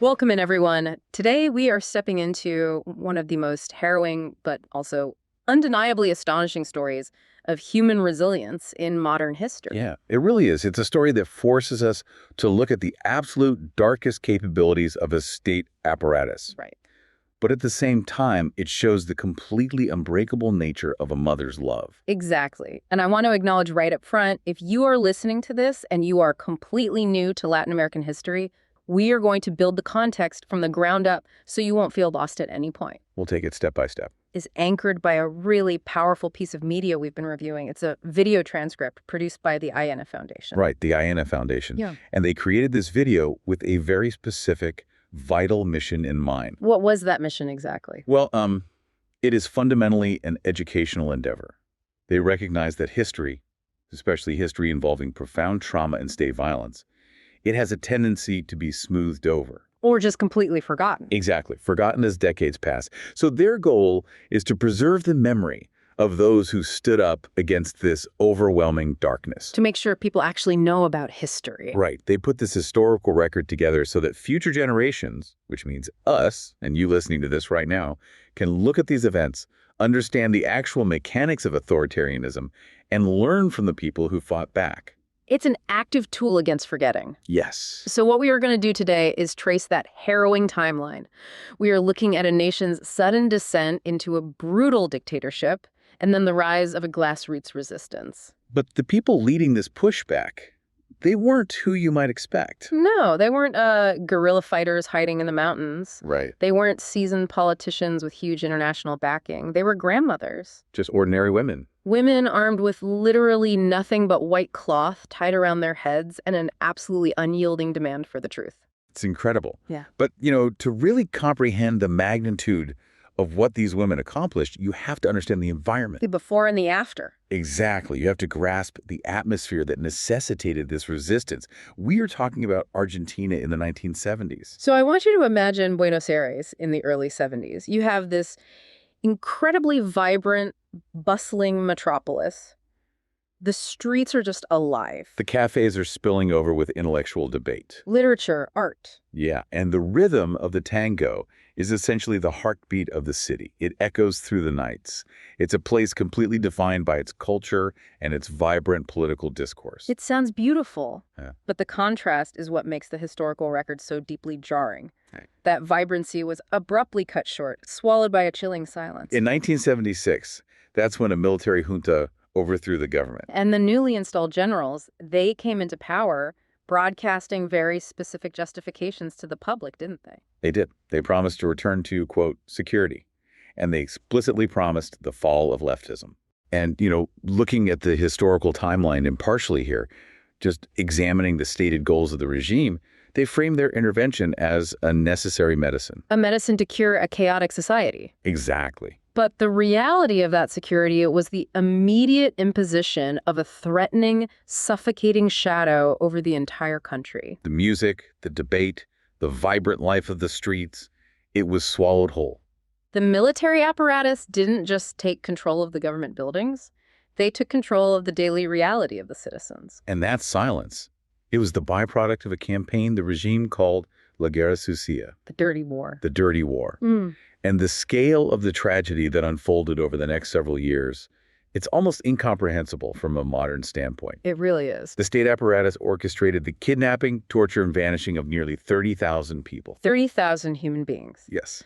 Welcome in, everyone. Today we are stepping into one of the most harrowing but also undeniably astonishing stories of human resilience in modern history. Yeah, it really is. It's a story that forces us to look at the absolute darkest capabilities of a state apparatus. Right. But at the same time, it shows the completely unbreakable nature of a mother's love. Exactly. And I want to acknowledge right up front, if you are listening to this and you are completely new to Latin American history, we are going to build the context from the ground up so you won't feel lost at any point. We'll take it step by step. Is anchored by a really powerful piece of media we've been reviewing. It's a video transcript produced by the Ayeneh Foundation. Right, the Ayeneh Foundation. Yeah. And they created this video with a very specific, vital mission in mind. What was that mission exactly? Well, it is fundamentally an educational endeavor. They recognize that history, especially history involving profound trauma and state violence, it has a tendency to be smoothed over. Or just completely forgotten. Exactly, forgotten as decades pass. So their goal is to preserve the memory of those who stood up against this overwhelming darkness. To make sure people actually know about history. Right. They put this historical record together so that future generations, which means us and you listening to this right now, can look at these events, understand the actual mechanics of authoritarianism, and learn from the people who fought back. It's an active tool against forgetting. Yes. So what we are going to do today is trace that harrowing timeline. We are looking at a nation's sudden descent into a brutal dictatorship and then the rise of a grassroots resistance. But the people leading this pushback, they weren't who you might expect. No, they weren't guerrilla fighters hiding in the mountains. Right. They weren't seasoned politicians with huge international backing. They were grandmothers. Just ordinary women. Women armed with literally nothing but white cloth tied around their heads and an absolutely unyielding demand for the truth. It's incredible. Yeah. But, to really comprehend the magnitude of what these women accomplished, you have to understand the environment. The before and the after. Exactly. You have to grasp the atmosphere that necessitated this resistance. We are talking about Argentina in the 1970s. So I want you to imagine Buenos Aires in the early 70s. You have this incredibly vibrant, bustling metropolis. The streets are just alive. The cafes are spilling over with intellectual debate. Literature, art. Yeah, and the rhythm of the tango is essentially the heartbeat of the city. It echoes through the nights. It's a place completely defined by its culture and its vibrant political discourse. It sounds beautiful, Yeah. but the contrast is what makes the historical record so deeply jarring. Right. That vibrancy was abruptly cut short, swallowed by a chilling silence. In 1976, that's when a military junta overthrew the government. And the newly installed generals, they came into power broadcasting very specific justifications to the public, didn't they? They did. They promised to return to, quote, security. And they explicitly promised the fall of leftism. And, looking at the historical timeline impartially here, just examining the stated goals of the regime, they framed their intervention as a necessary medicine. A medicine to cure a chaotic society. Exactly. But the reality of that security was the immediate imposition of a threatening, suffocating shadow over the entire country. The music, the debate, the vibrant life of the streets, it was swallowed whole. The military apparatus didn't just take control of the government buildings. They took control of the daily reality of the citizens. And that silence, it was the byproduct of a campaign the regime called La Guerra Sucia. The dirty war. The dirty war. And the scale of the tragedy that unfolded over the next several years, it's almost incomprehensible from a modern standpoint. It really is. The state apparatus orchestrated the kidnapping, torture, and vanishing of nearly 30,000 people. 30,000 human beings. Yes.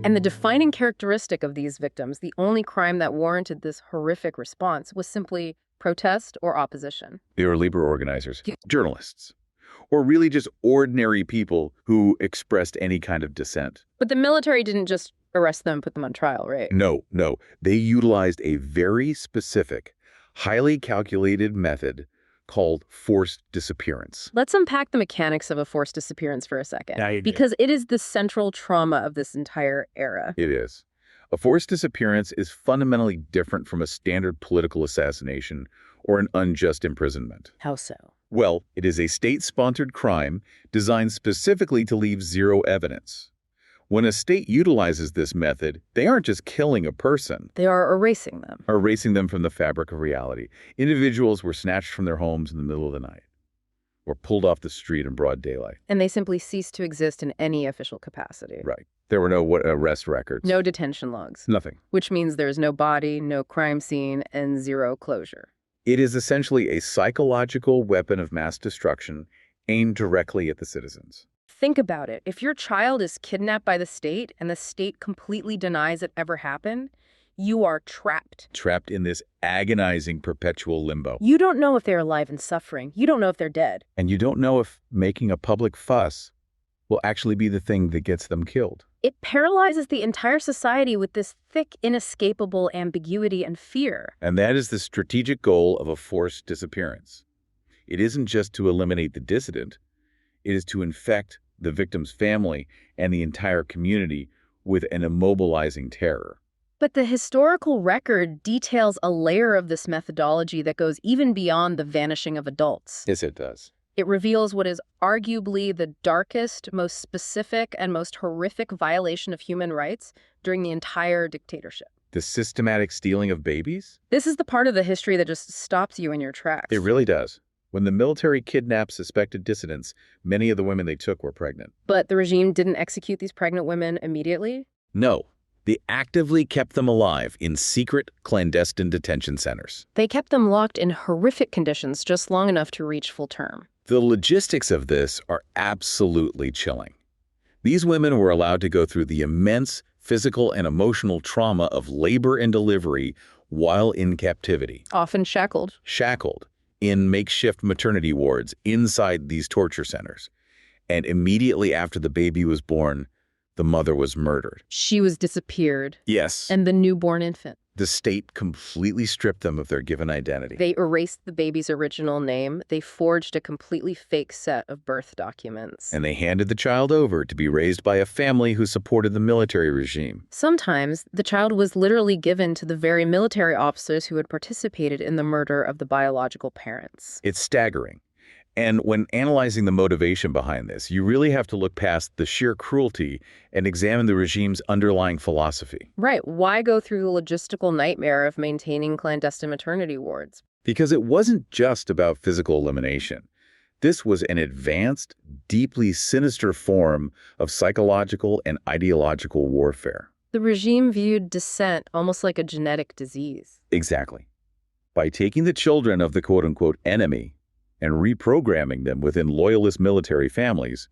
And the defining characteristic of these victims, the only crime that warranted this horrific response, was simply protest or opposition. They were labor organizers, journalists, or really just ordinary people who expressed any kind of dissent. But the military didn't just arrest them and put them on trial, right? No. They utilized a very specific, highly calculated method called forced disappearance. Let's unpack the mechanics of a forced disappearance for a second, because it is the central trauma of this entire era. It is. A forced disappearance is fundamentally different from a standard political assassination or an unjust imprisonment. How so? Well, it is a state-sponsored crime designed specifically to leave zero evidence. When a state utilizes this method, they aren't just killing a person, They are erasing them. or erasing them from the fabric of reality. Individuals were snatched from their homes in the middle of the night, or pulled off the street in broad daylight. And they simply cease to exist in any official capacity. Right. There were no arrest records. No detention logs. Nothing. Which means there's no body, no crime scene, and zero closure. It is essentially a psychological weapon of mass destruction aimed directly at the citizens. Think about it. If your child is kidnapped by the state and the state completely denies it ever happened, you are trapped. Trapped in this agonizing perpetual limbo. You don't know if they're alive and suffering. You don't know if they're dead. And you don't know if making a public fuss will actually be the thing that gets them killed. It paralyzes the entire society with this thick, inescapable ambiguity and fear. And that is the strategic goal of a forced disappearance. It isn't just to eliminate the dissident, it is to infect the victim's family and the entire community with an immobilizing terror. But the historical record details a layer of this methodology that goes even beyond the vanishing of adults. Yes, it does. It reveals what is arguably the darkest, most specific, and most horrific violation of human rights during the entire dictatorship. The systematic stealing of babies? This is the part of the history that just stops you in your tracks. It really does. When the military kidnapped suspected dissidents, many of the women they took were pregnant. But the regime didn't execute these pregnant women immediately? No. They actively kept them alive in secret, clandestine detention centers. They kept them locked in horrific conditions just long enough to reach full term. The logistics of this are absolutely chilling. These women were allowed to go through the immense physical and emotional trauma of labor and delivery while in captivity. Often shackled. Shackled in makeshift maternity wards inside these torture centers. And immediately after the baby was born, the mother was murdered. She was disappeared. Yes. And the newborn infant. The state completely stripped them of their given identity. They erased the baby's original name. They forged a completely fake set of birth documents. And they handed the child over to be raised by a family who supported the military regime. Sometimes, the child was literally given to the very military officers who had participated in the murder of the biological parents. It's staggering. And when analyzing the motivation behind this, you really have to look past the sheer cruelty and examine the regime's underlying philosophy. Right. Why go through the logistical nightmare of maintaining clandestine maternity wards? Because it wasn't just about physical elimination. This was an advanced, deeply sinister form of psychological and ideological warfare. The regime viewed dissent almost like a genetic disease. Exactly. By taking the children of the quote-unquote enemy and reprogramming them within loyalist military families,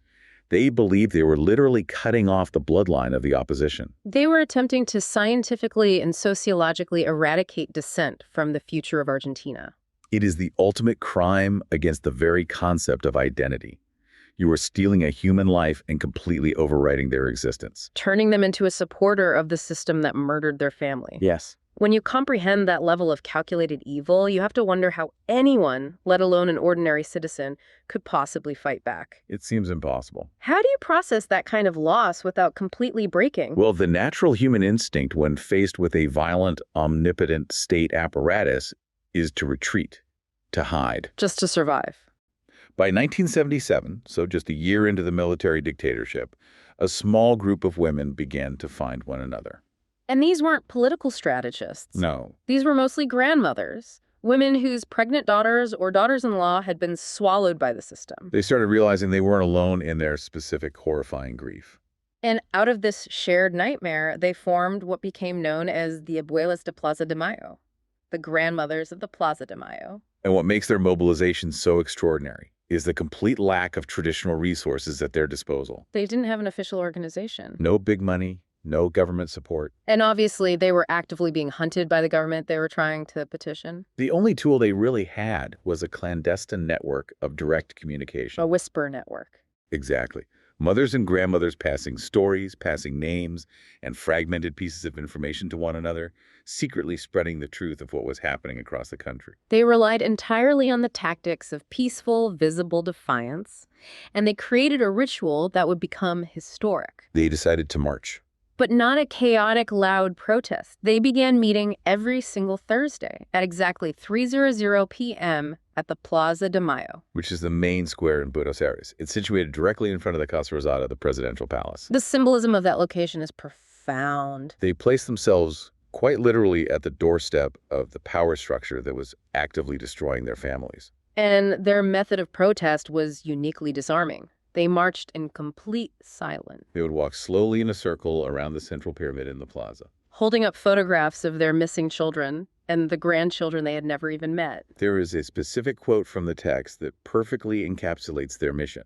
they believed they were literally cutting off the bloodline of the opposition. They were attempting to scientifically and sociologically eradicate dissent from the future of Argentina. It is the ultimate crime against the very concept of identity. You are stealing a human life and completely overwriting their existence. Turning them into a supporter of the system that murdered their family. Yes. When you comprehend that level of calculated evil, you have to wonder how anyone, let alone an ordinary citizen, could possibly fight back. It seems impossible. How do you process that kind of loss without completely breaking? Well, the natural human instinct when faced with a violent, omnipotent state apparatus is to retreat, to hide. Just to survive. By 1977, so just a year into the military dictatorship, a small group of women began to find one another. And these weren't political strategists. No. These were mostly grandmothers, women whose pregnant daughters or daughters-in-law had been swallowed by the system. They started realizing they weren't alone in their specific horrifying grief. And out of this shared nightmare, they formed what became known as the Abuelas de Plaza de Mayo, the grandmothers of the Plaza de Mayo. And what makes their mobilization so extraordinary is the complete lack of traditional resources at their disposal. They didn't have an official organization. No big money, no government support. And obviously, they were actively being hunted by the government they were trying to petition. The only tool they really had was a clandestine network of direct communication. A whisper network. Exactly. Mothers and grandmothers passing stories, passing names, and fragmented pieces of information to one another, secretly spreading the truth of what was happening across the country. They relied entirely on the tactics of peaceful, visible defiance, and they created a ritual that would become historic. They decided to march. But not a chaotic, loud protest. They began meeting every single Thursday at exactly 3:00 p.m. at the Plaza de Mayo. Which is the main square in Buenos Aires. It's situated directly in front of the Casa Rosada, the presidential palace. The symbolism of that location is profound. They placed themselves quite literally at the doorstep of the power structure that was actively destroying their families. And their method of protest was uniquely disarming. They marched in complete silence, They would walk slowly in a circle around the central pyramid in the plaza. holding up photographs of their missing children and the grandchildren they had never even met. There is a specific quote from the text that perfectly encapsulates their mission.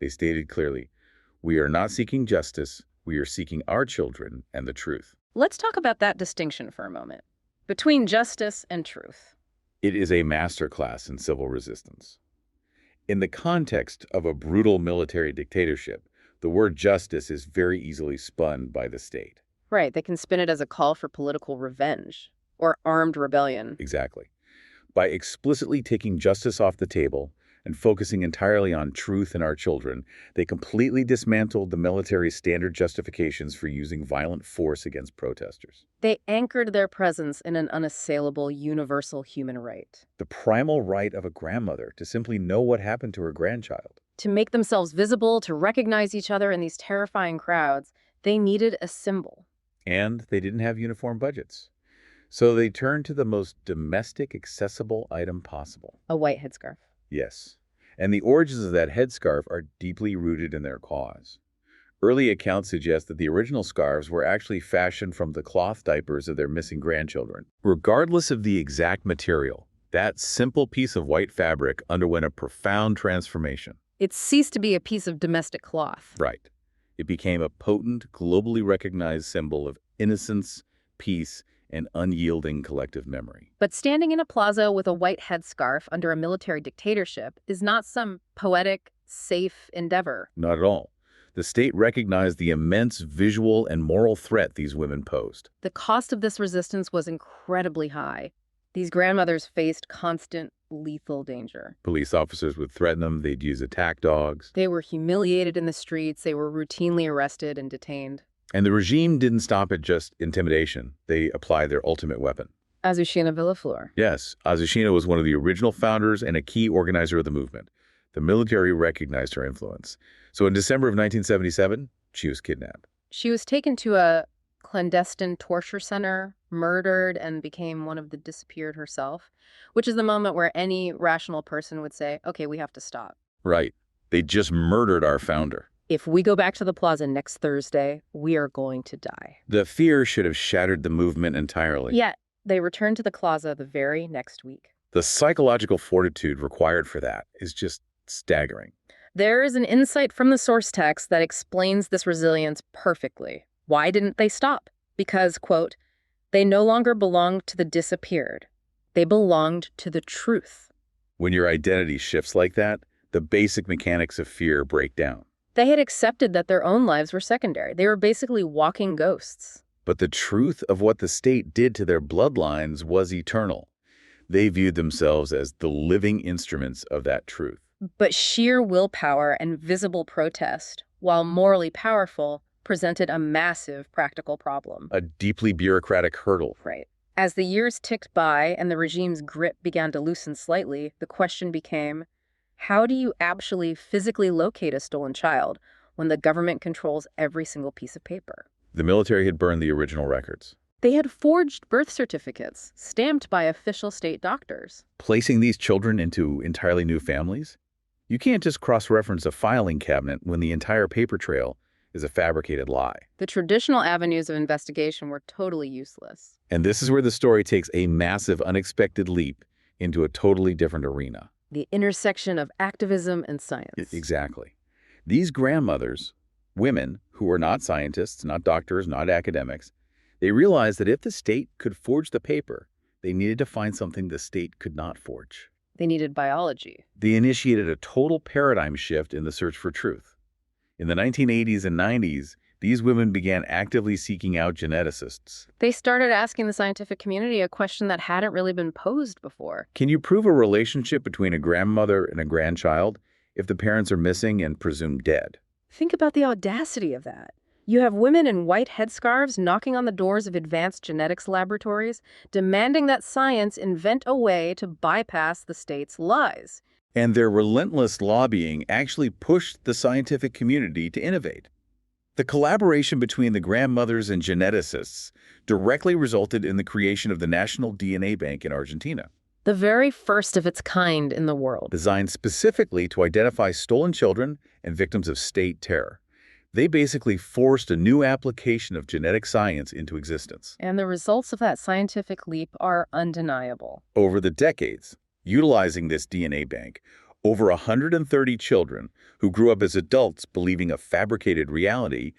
They stated clearly, "We are not seeking justice, we are seeking our children and the truth." Let's talk about that distinction for a moment, between justice and truth. It is a masterclass in civil resistance. In the context of a brutal military dictatorship, the word justice is very easily spun by the state. Right, they can spin it as a call for political revenge or armed rebellion. Exactly. By explicitly taking justice off the table and focusing entirely on truth and our children, they completely dismantled the military's standard justifications for using violent force against protesters. They anchored their presence in an unassailable universal human right. The primal right of a grandmother to simply know what happened to her grandchild. To make themselves visible, to recognize each other in these terrifying crowds, they needed a symbol. And they didn't have uniform budgets. So they turned to the most domestic, accessible item possible. A white headscarf. Yes. And the origins of that headscarf are deeply rooted in their cause. Early accounts suggest that the original scarves were actually fashioned from the cloth diapers of their missing grandchildren. Regardless of the exact material, that simple piece of white fabric underwent a profound transformation. It ceased to be a piece of domestic cloth. Right. It became a potent, globally recognized symbol of innocence, peace, and unyielding collective memory. But standing in a plaza with a white headscarf under a military dictatorship is not some poetic, safe endeavor. Not at all. The state recognized the immense visual and moral threat these women posed. The cost of this resistance was incredibly high. These grandmothers faced constant, lethal danger. Police officers would threaten them, they'd use attack dogs. They were humiliated in the streets, they were routinely arrested and detained. And the regime didn't stop at just intimidation. They applied their ultimate weapon. Azucena Villaflor. Yes, Azucena was one of the original founders and a key organizer of the movement. The military recognized her influence. So in December of 1977, she was kidnapped. She was taken to a clandestine torture center, murdered, and became one of the disappeared herself, which is the moment where any rational person would say, okay, we have to stop. Right. They just murdered our founder. If we go back to the plaza next Thursday, we are going to die. The fear should have shattered the movement entirely. Yet, they returned to the plaza the very next week. The psychological fortitude required for that is just staggering. There is an insight from the source text that explains this resilience perfectly. Why didn't they stop? Because, quote, they no longer belonged to the disappeared. They belonged to the truth. When your identity shifts like that, the basic mechanics of fear break down. They had accepted that their own lives were secondary. They were basically walking ghosts. But the truth of what the state did to their bloodlines was eternal. They viewed themselves as the living instruments of that truth. But sheer willpower and visible protest, while morally powerful, presented a massive practical problem. A deeply bureaucratic hurdle. Right. As the years ticked by and the regime's grip began to loosen slightly, the question became, how do you actually physically locate a stolen child when the government controls every single piece of paper? The military had burned the original records. They had forged birth certificates, stamped by official state doctors. Placing these children into entirely new families? You can't just cross-reference a filing cabinet when the entire paper trail is a fabricated lie. The traditional avenues of investigation were totally useless. And this is where the story takes a massive, unexpected leap into a totally different arena. The intersection of activism and science. Exactly. These grandmothers, women who were not scientists, not doctors, not academics, they realized that if the state could forge the paper, they needed to find something the state could not forge. They needed biology. They initiated a total paradigm shift in the search for truth. In the 1980s and 90s, these women began actively seeking out geneticists. They started asking the scientific community a question that hadn't really been posed before. Can you prove a relationship between a grandmother and a grandchild if the parents are missing and presumed dead? Think about the audacity of that. You have women in white headscarves knocking on the doors of advanced genetics laboratories, demanding that science invent a way to bypass the state's lies. And their relentless lobbying actually pushed the scientific community to innovate. The collaboration between the grandmothers and geneticists directly resulted in the creation of the National DNA Bank in Argentina, The very first of its kind in the world. designed specifically to identify stolen children and victims of state terror. They basically forced a new application of genetic science into existence. And the results of that scientific leap are undeniable. Over the decades, utilizing this DNA bank, over 130 children who grew up as adults believing a fabricated reality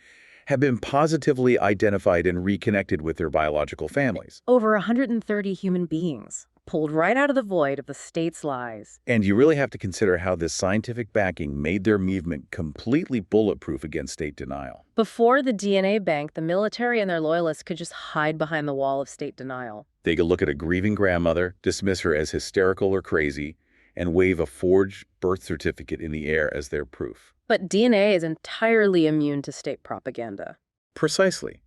have been positively identified and reconnected with their biological families. Over 130 human beings, pulled right out of the void of the state's lies. And you really have to consider how this scientific backing made their movement completely bulletproof against state denial. Before the DNA bank, the military and their loyalists could just hide behind the wall of state denial. They could look at a grieving grandmother, dismiss her as hysterical or crazy, and wave a forged birth certificate in the air as their proof. But DNA is entirely immune to state propaganda. Precisely.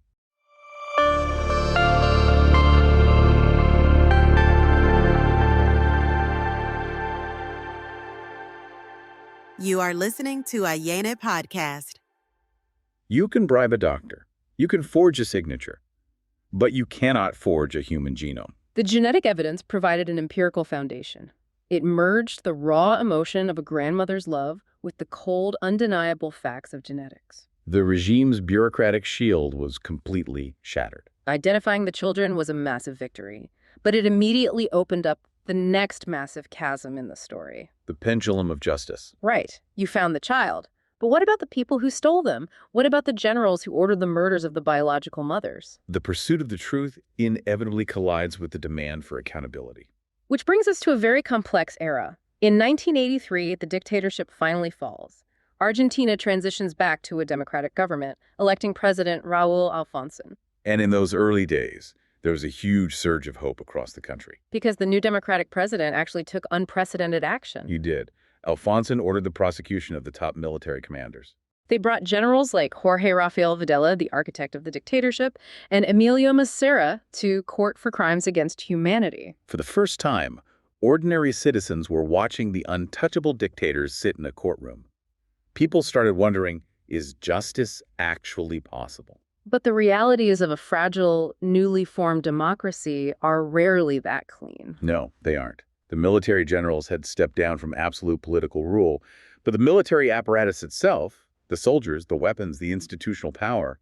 You are listening to Ayeneh podcast. You can bribe a doctor. You can forge a signature. But you cannot forge a human genome. The genetic evidence provided an empirical foundation. It merged the raw emotion of a grandmother's love with the cold, undeniable facts of genetics. The regime's bureaucratic shield was completely shattered. Identifying the children was a massive victory, but it immediately opened up the next massive chasm in the story. The pendulum of justice. Right, you found the child. But what about the people who stole them? What about the generals who ordered the murders of the biological mothers? The pursuit of the truth inevitably collides with the demand for accountability. Which brings us to a very complex era. In 1983, the dictatorship finally falls. Argentina transitions back to a democratic government, electing President Raúl Alfonsín. And in those early days, there was a huge surge of hope across the country. Because the new democratic president actually took unprecedented action. He did. Alfonsín ordered the prosecution of the top military commanders. They brought generals like Jorge Rafael Videla, the architect of the dictatorship, and Emilio Massera to court for crimes against humanity. For the first time, ordinary citizens were watching the untouchable dictators sit in a courtroom. People started wondering, is justice actually possible? But the realities of a fragile, newly formed democracy are rarely that clean. No, they aren't. The military generals had stepped down from absolute political rule, but the military apparatus itself, the soldiers, the weapons, the institutional power,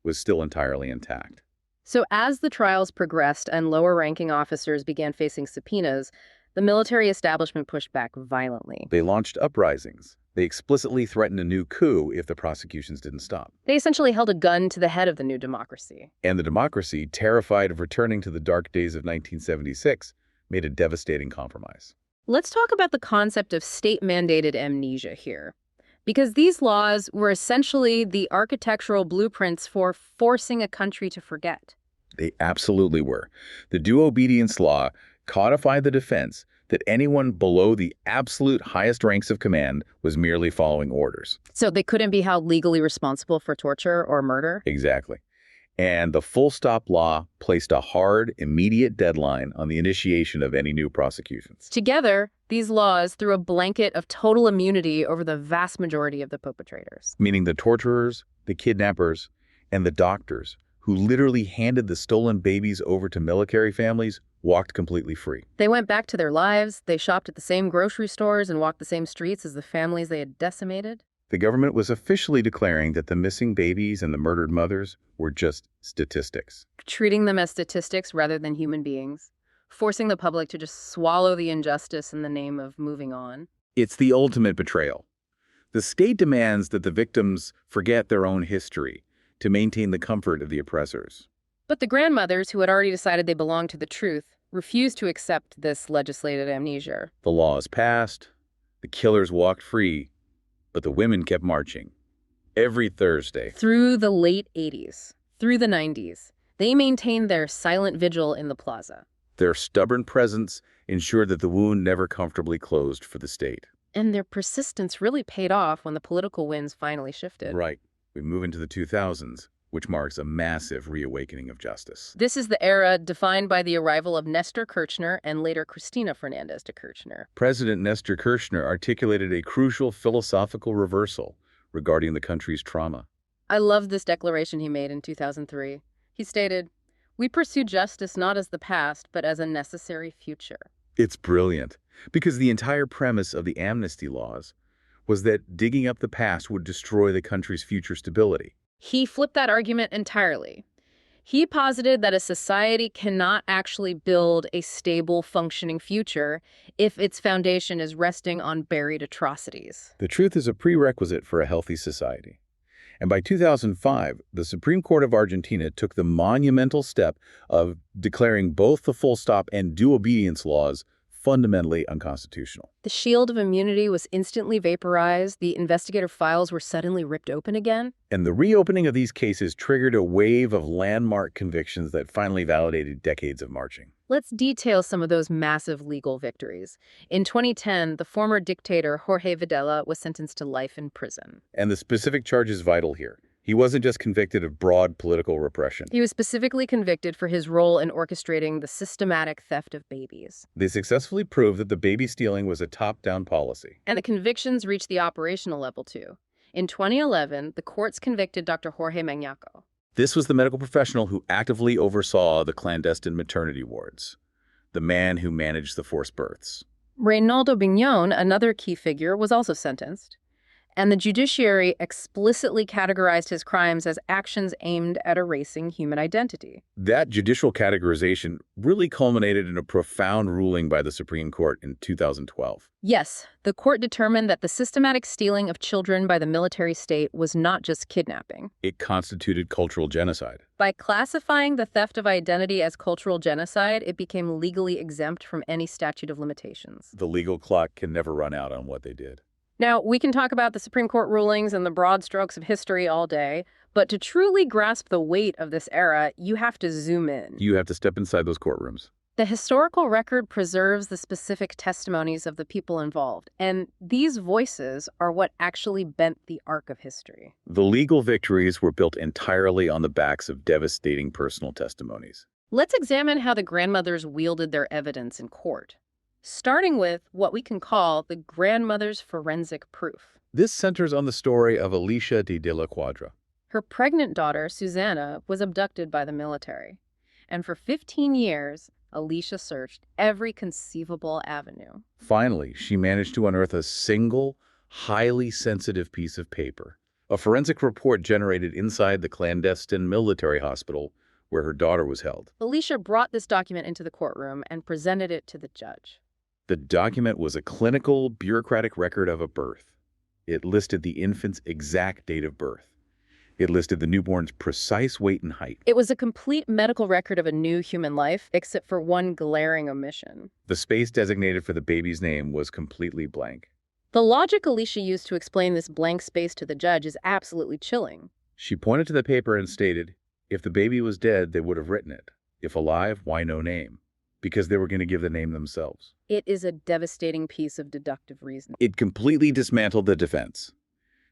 was still entirely intact. So as the trials progressed and lower-ranking officers began facing subpoenas, the military establishment pushed back violently. They launched uprisings. They explicitly threatened a new coup if the prosecutions didn't stop. They essentially held a gun to the head of the new democracy. And the democracy, terrified of returning to the dark days of 1976, made a devastating compromise. Let's talk about the concept of state-mandated amnesia here. Because these laws were essentially the architectural blueprints for forcing a country to forget. They absolutely were. The due obedience law codified the defense that anyone below the absolute highest ranks of command was merely following orders. So they couldn't be held legally responsible for torture or murder? Exactly. And the full stop law placed a hard, immediate deadline on the initiation of any new prosecutions. Together, these laws threw a blanket of total immunity over the vast majority of the perpetrators. Meaning the torturers, the kidnappers, and the doctors, who literally handed the stolen babies over to military families, walked completely free. They went back to their lives, they shopped at the same grocery stores and walked the same streets as the families they had decimated. The government was officially declaring that the missing babies and the murdered mothers were just statistics. Treating them as statistics rather than human beings. Forcing the public to just swallow the injustice in the name of moving on. It's the ultimate betrayal. The state demands that the victims forget their own history to maintain the comfort of the oppressors. But the grandmothers, who had already decided they belonged to the truth, refused to accept this legislated amnesia. The laws passed, the killers walked free, but the women kept marching. Every Thursday. Through the late 80s, through the 90s, they maintained their silent vigil in the plaza. Their stubborn presence ensured that the wound never comfortably closed for the state. And their persistence really paid off when the political winds finally shifted. Right. We move into the 2000s, which marks a massive reawakening of justice. This is the era defined by the arrival of Nestor Kirchner and later Cristina Fernandez de Kirchner. President Nestor Kirchner articulated a crucial philosophical reversal regarding the country's trauma. I love this declaration he made in 2003. He stated, "We pursue justice not as the past, but as a necessary future." It's brilliant, because the entire premise of the amnesty laws was that digging up the past would destroy the country's future stability. He flipped that argument entirely. He posited that a society cannot actually build a stable, functioning future if its foundation is resting on buried atrocities. The truth is a prerequisite for a healthy society. And by 2005, the Supreme Court of Argentina took the monumental step of declaring both the full stop and due obedience laws fundamentally unconstitutional. The shield of immunity was instantly vaporized, the investigative files were suddenly ripped open again. And the reopening of these cases triggered a wave of landmark convictions that finally validated decades of marching. Let's detail some of those massive legal victories. In 2010, the former dictator Jorge Videla was sentenced to life in prison. And the specific charge is vital here. He wasn't just convicted of broad political repression. He was specifically convicted for his role in orchestrating the systematic theft of babies. They successfully proved that the baby stealing was a top-down policy. And the convictions reached the operational level, too. In 2011, the courts convicted Dr. Jorge Mañaco. This was the medical professional who actively oversaw the clandestine maternity wards, the man who managed the forced births. Reynaldo Bignon, another key figure, was also sentenced. And the judiciary explicitly categorized his crimes as actions aimed at erasing human identity. That judicial categorization really culminated in a profound ruling by the Supreme Court in 2012. Yes, the court determined that the systematic stealing of children by the military state was not just kidnapping. It constituted cultural genocide. By classifying the theft of identity as cultural genocide, it became legally exempt from any statute of limitations. The legal clock can never run out on what they did. Now, we can talk about the Supreme Court rulings and the broad strokes of history all day, but to truly grasp the weight of this era, you have to zoom in. You have to step inside those courtrooms. The historical record preserves the specific testimonies of the people involved, and these voices are what actually bent the arc of history. The legal victories were built entirely on the backs of devastating personal testimonies. Let's examine how the grandmothers wielded their evidence in court, starting with what we can call the grandmother's forensic proof. This centers on the story of Alicia de la Cuadra. Her pregnant daughter, Susanna, was abducted by the military, and for 15 years, Alicia searched every conceivable avenue. Finally, she managed to unearth a single, highly sensitive piece of paper, a forensic report generated inside the clandestine military hospital where her daughter was held. Alicia brought this document into the courtroom and presented it to the judge. The document was a clinical, bureaucratic record of a birth. It listed the infant's exact date of birth. It listed the newborn's precise weight and height. It was a complete medical record of a new human life, except for one glaring omission. The space designated for the baby's name was completely blank. The logic Alicia used to explain this blank space to the judge is absolutely chilling. She pointed to the paper and stated, if the baby was dead, they would have written it. If alive, why no name? Because they were going to give the name themselves. It is a devastating piece of deductive reasoning. It completely dismantled the defense.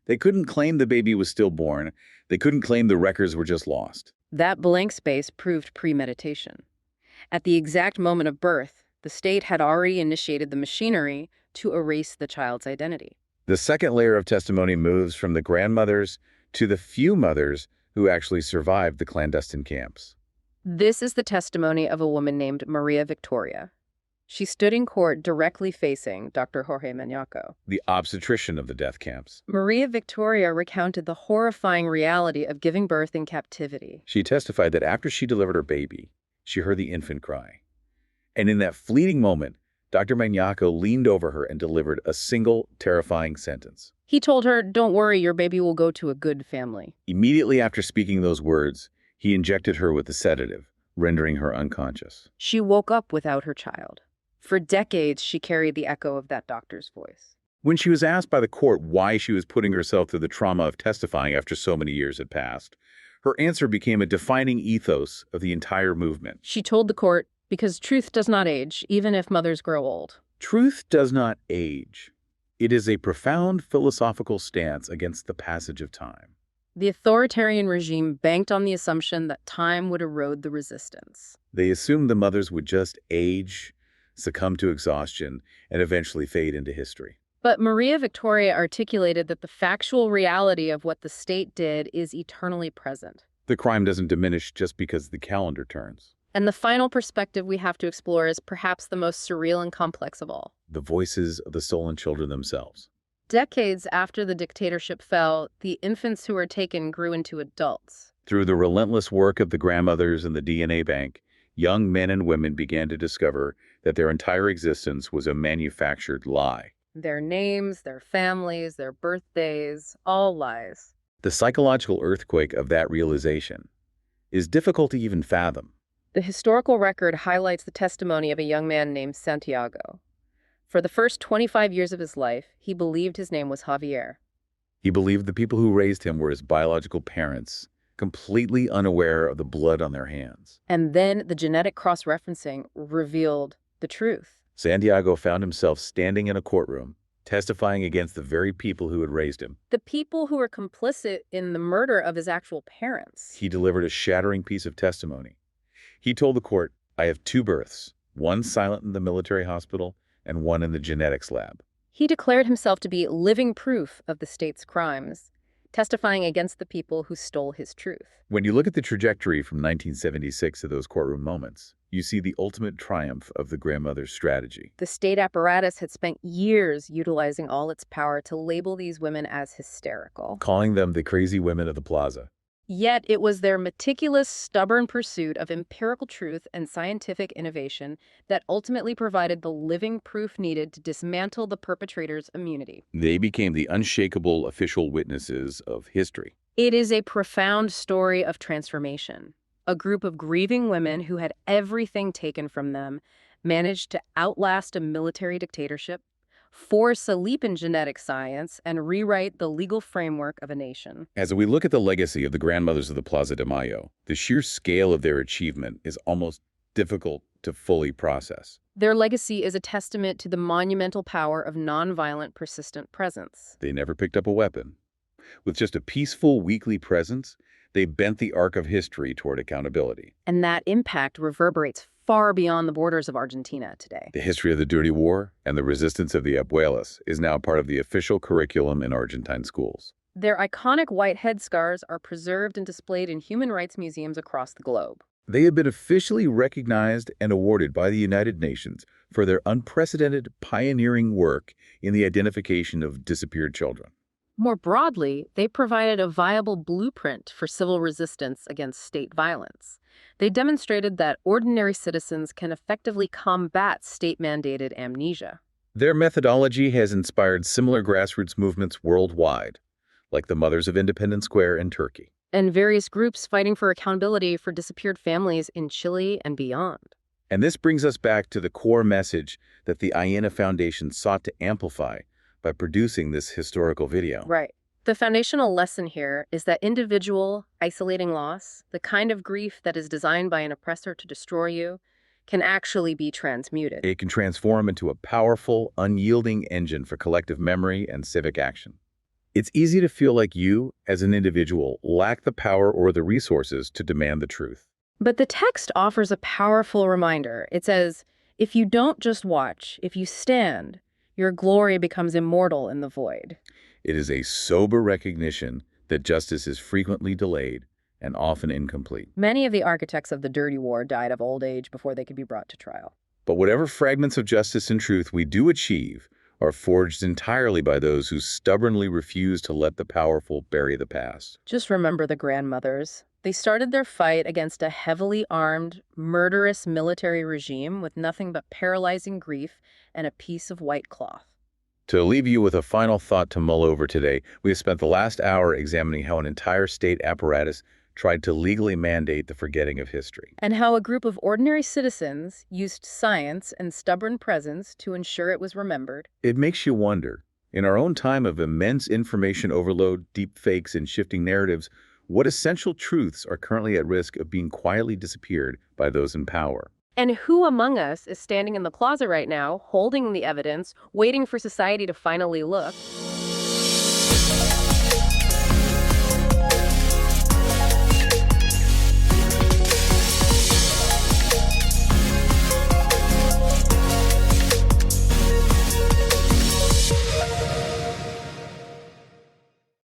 They couldn't claim the baby was stillborn. They couldn't claim the records were just lost. That blank space proved premeditation. At the exact moment of birth, the state had already initiated the machinery to erase the child's identity. The second layer of testimony moves from the grandmothers to the few mothers who actually survived the clandestine camps. This is the testimony of a woman named Maria Victoria. She stood in court directly facing Dr. Jorge Mañaco, the obstetrician of the death camps. Maria Victoria recounted the horrifying reality of giving birth in captivity. She testified that after she delivered her baby, she heard the infant cry. And in that fleeting moment, Dr. Mañaco leaned over her and delivered a single, terrifying sentence. He told her, "Don't worry, your baby will go to a good family." Immediately after speaking those words, he injected her with a sedative, rendering her unconscious. She woke up without her child. For decades, she carried the echo of that doctor's voice. When she was asked by the court why she was putting herself through the trauma of testifying after so many years had passed, her answer became a defining ethos of the entire movement. She told the court, "Because truth does not age, even if mothers grow old." Truth does not age. It is a profound philosophical stance against the passage of time. The authoritarian regime banked on the assumption that time would erode the resistance. They assumed the mothers would just age, succumb to exhaustion, and eventually fade into history. But Maria Victoria articulated that the factual reality of what the state did is eternally present. The crime doesn't diminish just because the calendar turns. And the final perspective we have to explore is perhaps the most surreal and complex of all. The voices of the stolen children themselves. Decades after the dictatorship fell, the infants who were taken grew into adults. Through the relentless work of the grandmothers and the DNA bank, young men and women began to discover that their entire existence was a manufactured lie. Their names, their families, their birthdays, all lies. The psychological earthquake of that realization is difficult to even fathom. The historical record highlights the testimony of a young man named Santiago. For the first 25 years of his life, he believed his name was Javier. He believed the people who raised him were his biological parents, completely unaware of the blood on their hands. And then the genetic cross-referencing revealed the truth. Santiago found himself standing in a courtroom, testifying against the very people who had raised him. The people who were complicit in the murder of his actual parents. He delivered a shattering piece of testimony. He told the court, "I have two births, one silent in the military hospital and one in the genetics lab." He declared himself to be living proof of the state's crimes, testifying against the people who stole his truth. When you look at the trajectory from 1976 to those courtroom moments, you see the ultimate triumph of the grandmother's strategy. The state apparatus had spent years utilizing all its power to label these women as hysterical. Calling them the crazy women of the plaza. Yet it was their meticulous, stubborn pursuit of empirical truth and scientific innovation that ultimately provided the living proof needed to dismantle the perpetrator's immunity. They became the unshakable official witnesses of history. It is a profound story of transformation. A group of grieving women who had everything taken from them managed to outlast a military dictatorship, force a leap in genetic science, and rewrite the legal framework of a nation. As we look at the legacy of the grandmothers of the Plaza de Mayo, the sheer scale of their achievement is almost difficult to fully process. Their legacy is a testament to the monumental power of nonviolent, persistent presence. They never picked up a weapon. With just a peaceful weekly presence, they bent the arc of history toward accountability. And that impact reverberates far beyond the borders of Argentina today. The history of the Dirty War and the resistance of the abuelas is now part of the official curriculum in Argentine schools. Their iconic white headscarves are preserved and displayed in human rights museums across the globe. They have been officially recognized and awarded by the United Nations for their unprecedented pioneering work in the identification of disappeared children. More broadly, they provided a viable blueprint for civil resistance against state violence. They demonstrated that ordinary citizens can effectively combat state-mandated amnesia. Their methodology has inspired similar grassroots movements worldwide, like the Mothers of Independence Square in Turkey. And various groups fighting for accountability for disappeared families in Chile and beyond. And this brings us back to the core message that the Ayeneh Foundation sought to amplify by producing this historical video. Right. The foundational lesson here is that individual, isolating loss, the kind of grief that is designed by an oppressor to destroy you, can actually be transmuted. It can transform into a powerful, unyielding engine for collective memory and civic action. It's easy to feel like you, as an individual, lack the power or the resources to demand the truth. But the text offers a powerful reminder. It says, if you don't just watch, if you stand, your glory becomes immortal in the void. It is a sober recognition that justice is frequently delayed and often incomplete. Many of the architects of the Dirty War died of old age before they could be brought to trial. But whatever fragments of justice and truth we do achieve are forged entirely by those who stubbornly refuse to let the powerful bury the past. Just remember the grandmothers. They started their fight against a heavily armed, murderous military regime with nothing but paralyzing grief and a piece of white cloth. To leave you with a final thought to mull over today, we have spent the last hour examining how an entire state apparatus tried to legally mandate the forgetting of history. And how a group of ordinary citizens used science and stubborn presence to ensure it was remembered. It makes you wonder, in our own time of immense information overload, deep fakes, and shifting narratives, what essential truths are currently at risk of being quietly disappeared by those in power? And who among us is standing in the closet right now, holding the evidence, waiting for society to finally look?